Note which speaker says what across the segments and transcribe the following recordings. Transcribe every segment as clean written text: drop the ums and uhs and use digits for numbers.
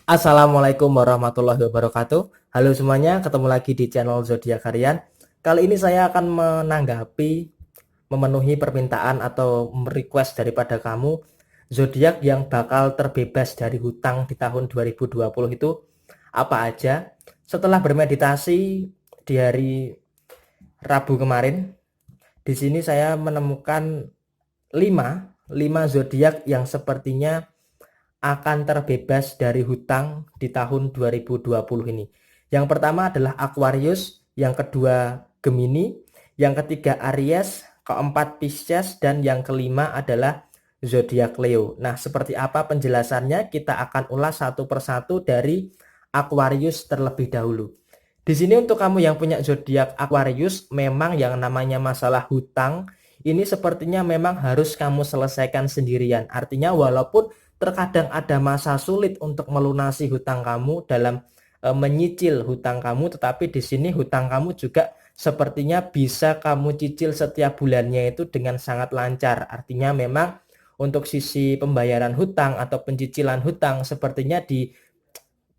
Speaker 1: Assalamualaikum warahmatullahi wabarakatuh. Halo semuanya, ketemu lagi di channel Zodiak Harian. Kali ini saya akan memenuhi permintaan atau request daripada kamu, zodiak yang bakal terbebas dari hutang di tahun 2020 itu apa aja. Setelah bermeditasi di hari Rabu kemarin, di sini saya menemukan 5 zodiak yang sepertinya akan terbebas dari hutang di tahun 2020 ini. Yang pertama adalah Aquarius, yang kedua Gemini, yang ketiga Aries, keempat Pisces, dan yang kelima adalah zodiak Leo. Nah, seperti apa penjelasannya? Kita akan ulas satu persatu dari Aquarius terlebih dahulu. Di sini untuk kamu yang punya zodiak Aquarius, memang yang namanya masalah hutang ini sepertinya memang harus kamu selesaikan sendirian. Artinya walaupun terkadang ada masa sulit untuk melunasi hutang kamu dalam menyicil hutang kamu, tetapi di sini hutang kamu juga sepertinya bisa kamu cicil setiap bulannya itu dengan sangat lancar. Artinya memang untuk sisi pembayaran hutang atau pencicilan hutang sepertinya di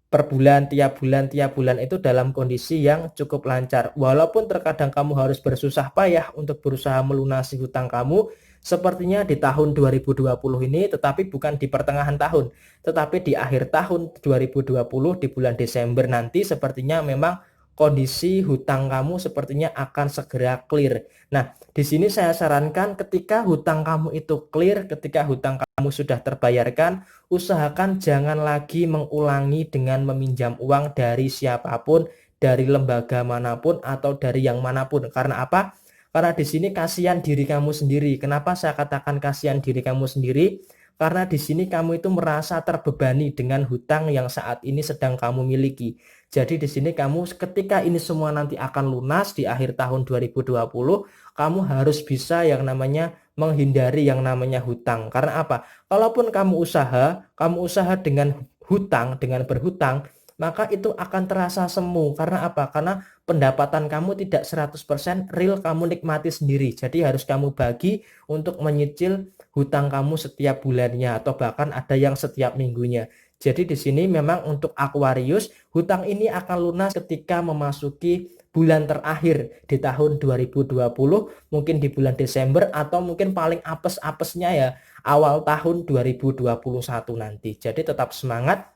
Speaker 1: per bulan, tiap bulan itu dalam kondisi yang cukup lancar. Walaupun terkadang kamu harus bersusah payah untuk berusaha melunasi hutang kamu, sepertinya di tahun 2020 ini, tetapi bukan di pertengahan tahun, tetapi di akhir tahun 2020 di bulan Desember nanti sepertinya memang kondisi hutang kamu sepertinya akan segera clear. Nah, di sini saya sarankan ketika hutang kamu itu clear, ketika hutang kamu sudah terbayarkan, usahakan jangan lagi mengulangi dengan meminjam uang dari siapapun, dari lembaga manapun atau dari yang manapun. Karena apa? Karena di sini kasihan diri kamu sendiri. Kenapa saya katakan kasihan diri kamu sendiri? Karena di sini kamu itu merasa terbebani dengan hutang yang saat ini sedang kamu miliki. Jadi di sini kamu ketika ini semua nanti akan lunas di akhir tahun 2020, kamu harus bisa yang namanya menghindari yang namanya hutang. Karena apa? Kalaupun kamu usaha dengan hutang, dengan berhutang, maka itu akan terasa semu. Karena apa? Karena pendapatan kamu tidak 100% real kamu nikmati sendiri. Jadi harus kamu bagi untuk menyicil hutang kamu setiap bulannya atau bahkan ada yang setiap minggunya. Jadi di sini memang untuk Aquarius, hutang ini akan lunas ketika memasuki bulan terakhir di tahun 2020, mungkin di bulan Desember atau mungkin paling apes-apesnya ya awal tahun 2021 nanti. Jadi tetap semangat.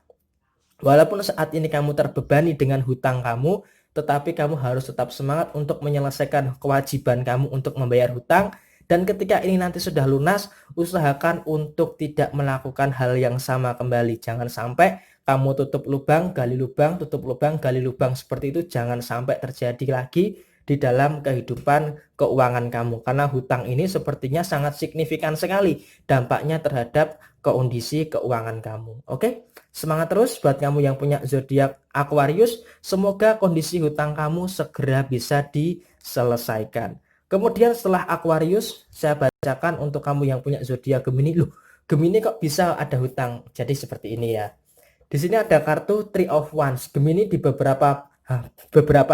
Speaker 1: Walaupun saat ini kamu terbebani dengan hutang kamu, tetapi kamu harus tetap semangat untuk menyelesaikan kewajiban kamu untuk membayar hutang. Dan ketika ini nanti sudah lunas, usahakan untuk tidak melakukan hal yang sama kembali. Jangan sampai kamu tutup lubang, gali lubang, tutup lubang, gali lubang. Seperti itu jangan sampai terjadi lagi di dalam kehidupan keuangan kamu. Karena hutang ini sepertinya sangat signifikan sekali dampaknya terhadap kondisi keuangan kamu. Oke? Semangat terus buat kamu yang punya zodiak Aquarius. Semoga kondisi hutang kamu segera bisa diselesaikan. Kemudian setelah Aquarius, saya bacakan untuk kamu yang punya zodiak Gemini. Loh, Gemini kok bisa ada hutang? Jadi seperti ini ya. Di sini ada kartu Three of Wands. Gemini di beberapa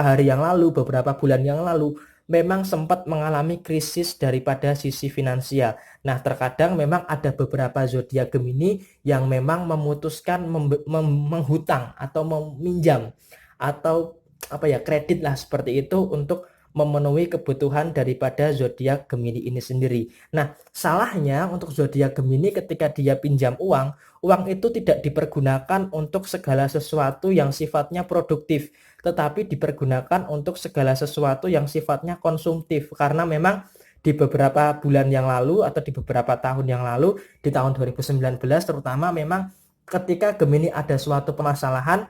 Speaker 1: hari yang lalu, beberapa bulan yang lalu memang sempat mengalami krisis daripada sisi finansial. Nah, terkadang memang ada beberapa zodiak Gemini yang memang memutuskan menghutang atau meminjam atau kredit lah seperti itu untuk memenuhi kebutuhan daripada zodiak Gemini ini sendiri. Nah, salahnya untuk zodiak Gemini ketika dia pinjam uang, uang itu tidak dipergunakan untuk segala sesuatu yang sifatnya produktif, tetapi dipergunakan untuk segala sesuatu yang sifatnya konsumtif. Karena memang di beberapa bulan yang lalu atau di beberapa tahun yang lalu, di tahun 2019 terutama, memang ketika Gemini ada suatu permasalahan,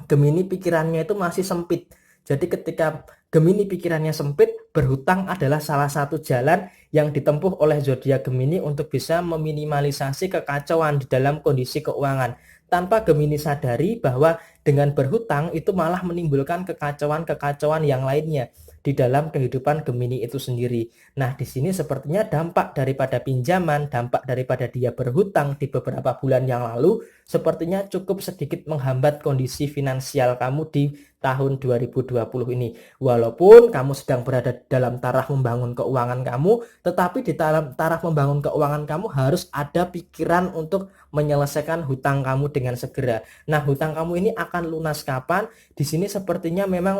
Speaker 1: Gemini pikirannya itu masih sempit. Jadi ketika Gemini pikirannya sempit, berhutang adalah salah satu jalan yang ditempuh oleh zodiak Gemini untuk bisa meminimalisasi kekacauan di dalam kondisi keuangan. Tanpa Gemini sadari bahwa dengan berhutang itu malah menimbulkan kekacauan-kekacauan yang lainnya. di dalam kehidupan Gemini itu sendiri. Nah, di sini sepertinya dampak daripada pinjaman, dampak daripada dia berhutang di beberapa bulan yang lalu, sepertinya cukup sedikit menghambat kondisi finansial kamu di tahun 2020 ini. Walaupun kamu sedang berada dalam taraf membangun keuangan kamu, tetapi di dalam taraf membangun keuangan kamu harus ada pikiran untuk menyelesaikan hutang kamu dengan segera. Nah, hutang kamu ini akan lunas kapan? Di sini sepertinya memang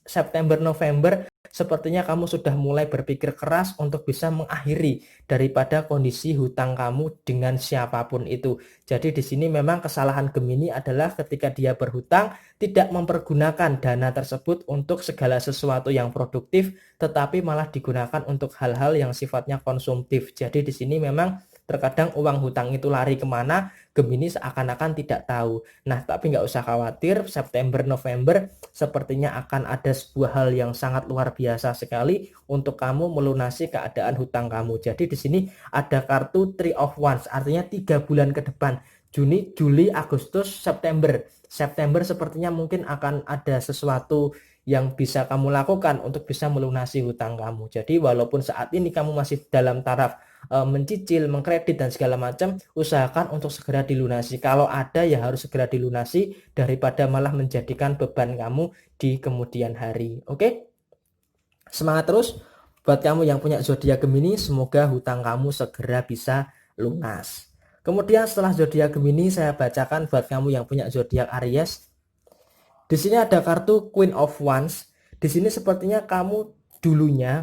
Speaker 1: September, November, sepertinya kamu sudah mulai berpikir keras untuk bisa mengakhiri daripada kondisi hutang kamu dengan siapapun itu. Jadi di sini memang kesalahan Gemini adalah ketika dia berhutang tidak mempergunakan dana tersebut untuk segala sesuatu yang produktif, tetapi malah digunakan untuk hal-hal yang sifatnya konsumtif. Jadi di sini memang terkadang uang hutang itu lari kemana, Gemini seakan-akan tidak tahu. Nah, tapi nggak usah khawatir, September, November sepertinya akan ada sebuah hal yang sangat luar biasa sekali untuk kamu melunasi keadaan hutang kamu. Jadi di sini ada kartu Three of Wands, artinya 3 bulan ke depan. Juni, Juli, Agustus, September. September sepertinya mungkin akan ada sesuatu yang bisa kamu lakukan untuk bisa melunasi hutang kamu. Jadi walaupun saat ini kamu masih dalam taraf mencicil, mengkredit dan segala macam, usahakan untuk segera dilunasi. Kalau ada ya harus segera dilunasi daripada malah menjadikan beban kamu di kemudian hari. Oke? Semangat terus buat kamu yang punya zodiak Gemini, semoga hutang kamu segera bisa lunas. Kemudian setelah zodiak Gemini saya bacakan buat kamu yang punya zodiak Aries. Di sini ada kartu Queen of Wands. Di sini sepertinya kamu dulunya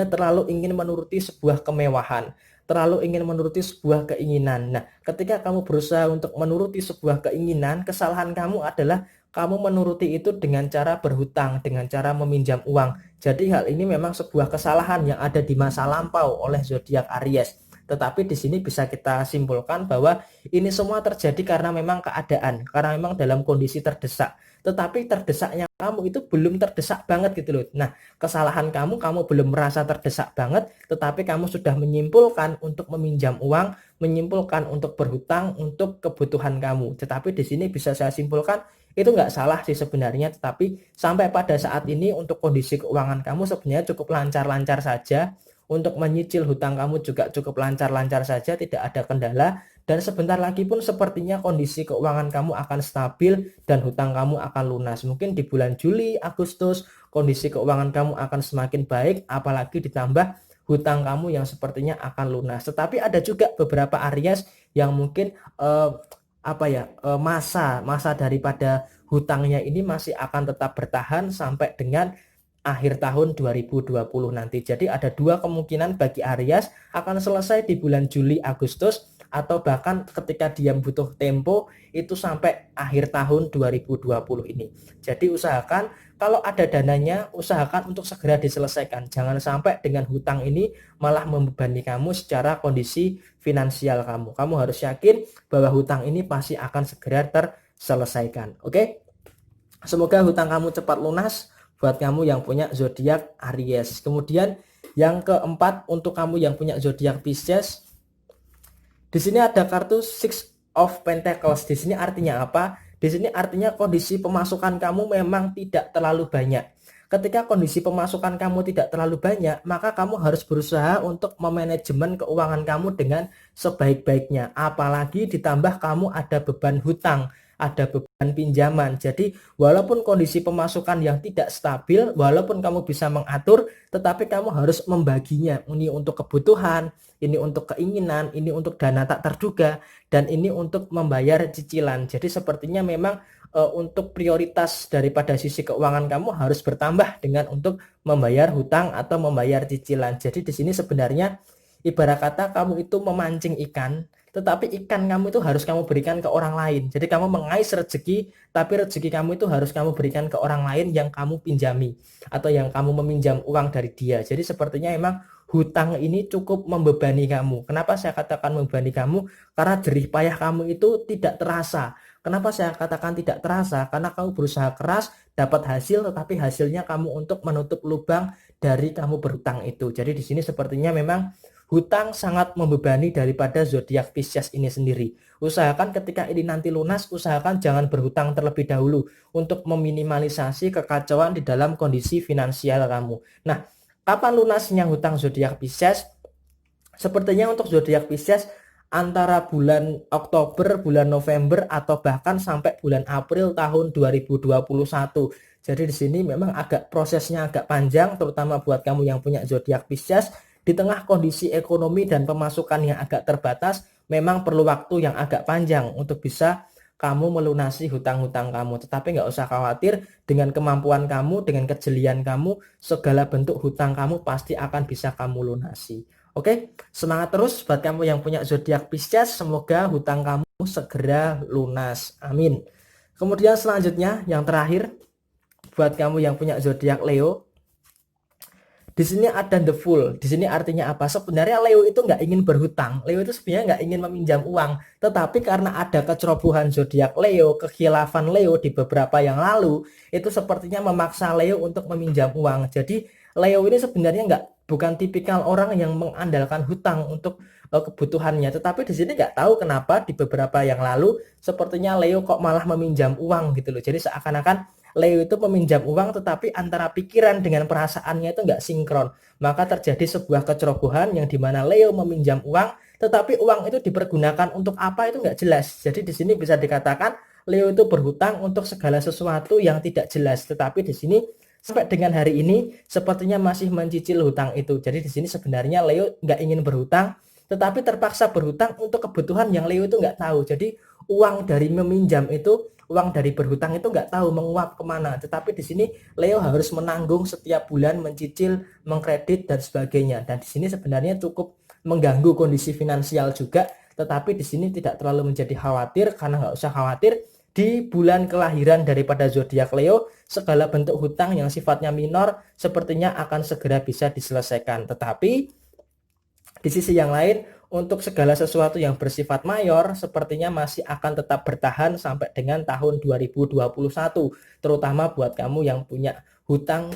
Speaker 1: terlalu ingin menuruti sebuah kemewahan, terlalu ingin menuruti sebuah keinginan. Nah, ketika kamu berusaha untuk menuruti sebuah keinginan, kesalahan kamu adalah kamu menuruti itu dengan cara berhutang, dengan cara meminjam uang. Jadi hal ini memang sebuah kesalahan yang ada di masa lampau oleh zodiak Aries. Tetapi di sini bisa kita simpulkan bahwa ini semua terjadi karena memang keadaan, karena memang dalam kondisi terdesak. Tetapi terdesaknya kamu itu belum terdesak banget gitu loh. Nah, kesalahan kamu belum merasa terdesak banget, tetapi kamu sudah menyimpulkan untuk meminjam uang, menyimpulkan untuk berhutang untuk kebutuhan kamu. Tetapi di sini bisa saya simpulkan itu nggak salah sih sebenarnya, tetapi sampai pada saat ini untuk kondisi keuangan kamu sebenarnya cukup lancar-lancar saja. Untuk menyicil hutang kamu juga cukup lancar-lancar saja, tidak ada kendala. Dan sebentar lagi pun sepertinya kondisi keuangan kamu akan stabil dan hutang kamu akan lunas. Mungkin di bulan Juli, Agustus, kondisi keuangan kamu akan semakin baik, apalagi ditambah hutang kamu yang sepertinya akan lunas. Tetapi ada juga beberapa Aries yang mungkin masa daripada hutangnya ini masih akan tetap bertahan sampai dengan akhir tahun 2020 nanti. Jadi ada dua kemungkinan bagi Aries, akan selesai di bulan Juli Agustus atau bahkan ketika dia butuh tempo itu sampai akhir tahun 2020 ini. Jadi usahakan kalau ada dananya, usahakan untuk segera diselesaikan. Jangan sampai dengan hutang ini malah membebani kamu secara kondisi finansial kamu. Kamu harus yakin bahwa hutang ini pasti akan segera terselesaikan. Oke? Semoga hutang kamu cepat lunas buat kamu yang punya zodiak Aries. Kemudian yang keempat untuk kamu yang punya zodiak Pisces. Di sini ada kartu Six of Pentacles. Di sini artinya apa? Di sini artinya kondisi pemasukan kamu memang tidak terlalu banyak. Ketika kondisi pemasukan kamu tidak terlalu banyak, maka kamu harus berusaha untuk memanajemen keuangan kamu dengan sebaik-baiknya. Apalagi ditambah kamu ada beban hutang, ada beban pinjaman. Jadi walaupun kondisi pemasukan yang tidak stabil, walaupun kamu bisa mengatur, tetapi kamu harus membaginya. Ini untuk kebutuhan, ini untuk keinginan, ini untuk dana tak terduga, dan ini untuk membayar cicilan. Jadi sepertinya memang untuk prioritas daripada sisi keuangan kamu harus bertambah dengan untuk membayar hutang atau membayar cicilan. Jadi di sini sebenarnya ibarat kata kamu itu memancing ikan, tetapi ikan kamu itu harus kamu berikan ke orang lain. Jadi kamu mengais rezeki, tapi rezeki kamu itu harus kamu berikan ke orang lain yang kamu pinjami atau yang kamu meminjam uang dari dia. Jadi sepertinya emang hutang ini cukup membebani kamu. Kenapa saya katakan membebani kamu? Karena jerih payah kamu itu tidak terasa. Kenapa saya katakan tidak terasa? Karena kamu berusaha keras, dapat hasil, tetapi hasilnya kamu untuk menutup lubang dari kamu berhutang itu. Jadi di sini sepertinya memang hutang sangat membebani daripada zodiak Pisces ini sendiri. Usahakan ketika ini nanti lunas, usahakan jangan berhutang terlebih dahulu untuk meminimalisasi kekacauan di dalam kondisi finansial kamu. Nah, kapan lunasnya hutang zodiak Pisces? Sepertinya untuk zodiak Pisces antara bulan Oktober, bulan November, atau bahkan sampai bulan April tahun 2021. Jadi di sini memang prosesnya agak panjang, terutama buat kamu yang punya zodiak Pisces. Di tengah kondisi ekonomi dan pemasukan yang agak terbatas, memang perlu waktu yang agak panjang untuk bisa kamu melunasi hutang-hutang kamu. Tetapi nggak usah khawatir, dengan kemampuan kamu, dengan kejelian kamu, segala bentuk hutang kamu pasti akan bisa kamu lunasi. Oke, semangat terus buat kamu yang punya zodiak Pisces, semoga hutang kamu segera lunas. Amin. Kemudian selanjutnya yang terakhir buat kamu yang punya zodiak Leo. Di sini ada the fool. Di sini artinya apa? Sebenarnya Leo itu nggak ingin berhutang. Leo itu sebenarnya nggak ingin meminjam uang. Tetapi karena ada kecerobohan zodiak Leo, kekhilafan Leo di beberapa yang lalu, itu sepertinya memaksa Leo untuk meminjam uang. Jadi Leo ini sebenarnya bukan tipikal orang yang mengandalkan hutang untuk kebutuhannya. Tetapi di sini nggak tahu kenapa di beberapa yang lalu sepertinya Leo kok malah meminjam uang gitu loh. Jadi seakan-akan Leo itu meminjam uang tetapi antara pikiran dengan perasaannya itu nggak sinkron. Maka terjadi sebuah kecerobohan yang dimana Leo meminjam uang tetapi uang itu dipergunakan untuk apa itu nggak jelas. Jadi di sini bisa dikatakan Leo itu berhutang untuk segala sesuatu yang tidak jelas. Tetapi di sini sampai dengan hari ini sepertinya masih mencicil hutang itu. Jadi di sini sebenarnya Leo nggak ingin berhutang tetapi terpaksa berhutang untuk kebutuhan yang Leo itu nggak tahu. Jadi uang dari meminjam itu, uang dari berhutang itu nggak tahu menguap kemana. Tetapi di sini Leo harus menanggung setiap bulan, mencicil, mengkredit dan sebagainya. Dan di sini sebenarnya cukup mengganggu kondisi finansial juga. Tetapi di sini tidak terlalu menjadi khawatir karena nggak usah khawatir. Di bulan kelahiran daripada zodiak Leo, segala bentuk hutang yang sifatnya minor sepertinya akan segera bisa diselesaikan. Tetapi di sisi yang lain, untuk segala sesuatu yang bersifat mayor sepertinya masih akan tetap bertahan sampai dengan tahun 2021, terutama buat kamu yang punya hutang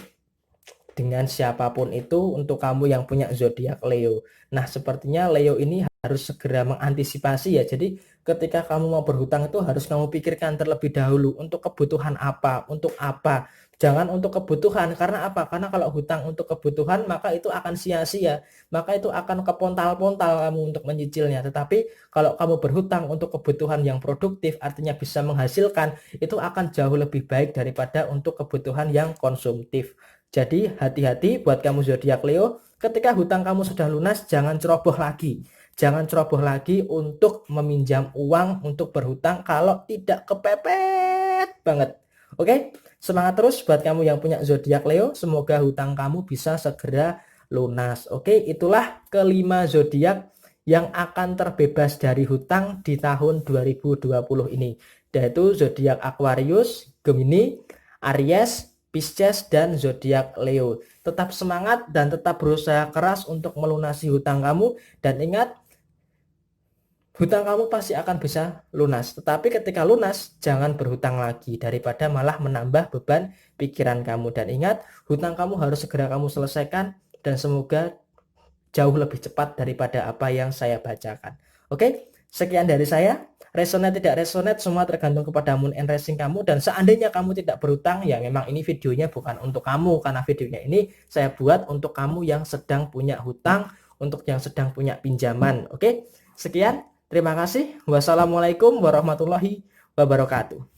Speaker 1: dengan siapapun itu, untuk kamu yang punya zodiak Leo. Nah, sepertinya Leo ini harus segera mengantisipasi ya. Jadi ketika kamu mau berhutang itu harus kamu pikirkan terlebih dahulu untuk kebutuhan apa, untuk apa. Jangan untuk kebutuhan, karena apa? Karena kalau hutang untuk kebutuhan maka itu akan sia-sia, maka itu akan kepontal-pontal kamu untuk menyicilnya. Tetapi kalau kamu berhutang untuk kebutuhan yang produktif, artinya bisa menghasilkan, itu akan jauh lebih baik daripada untuk kebutuhan yang konsumtif. Jadi hati-hati buat kamu zodiak Leo, ketika hutang kamu sudah lunas jangan ceroboh lagi. Jangan ceroboh lagi untuk meminjam uang untuk berhutang kalau tidak kepepet banget. Oke? Semangat terus buat kamu yang punya zodiak Leo, semoga hutang kamu bisa segera lunas. Oke, itulah kelima zodiak yang akan terbebas dari hutang di tahun 2020 ini. Yaitu zodiak Aquarius, Gemini, Aries, Pisces, dan zodiak Leo. Tetap semangat dan tetap berusaha keras untuk melunasi hutang kamu, dan ingat, hutang kamu pasti akan bisa lunas. Tetapi ketika lunas, jangan berhutang lagi daripada malah menambah beban pikiran kamu. Dan ingat, hutang kamu harus segera kamu selesaikan dan semoga jauh lebih cepat daripada apa yang saya bacakan. Oke, sekian dari saya. Resonate tidak resonate semua tergantung kepada moon and rising kamu. Dan seandainya kamu tidak berhutang, ya memang ini videonya bukan untuk kamu, karena videonya ini saya buat untuk kamu yang sedang punya hutang, untuk yang sedang punya pinjaman. Oke, sekian. Terima kasih. Wassalamualaikum warahmatullahi wabarakatuh.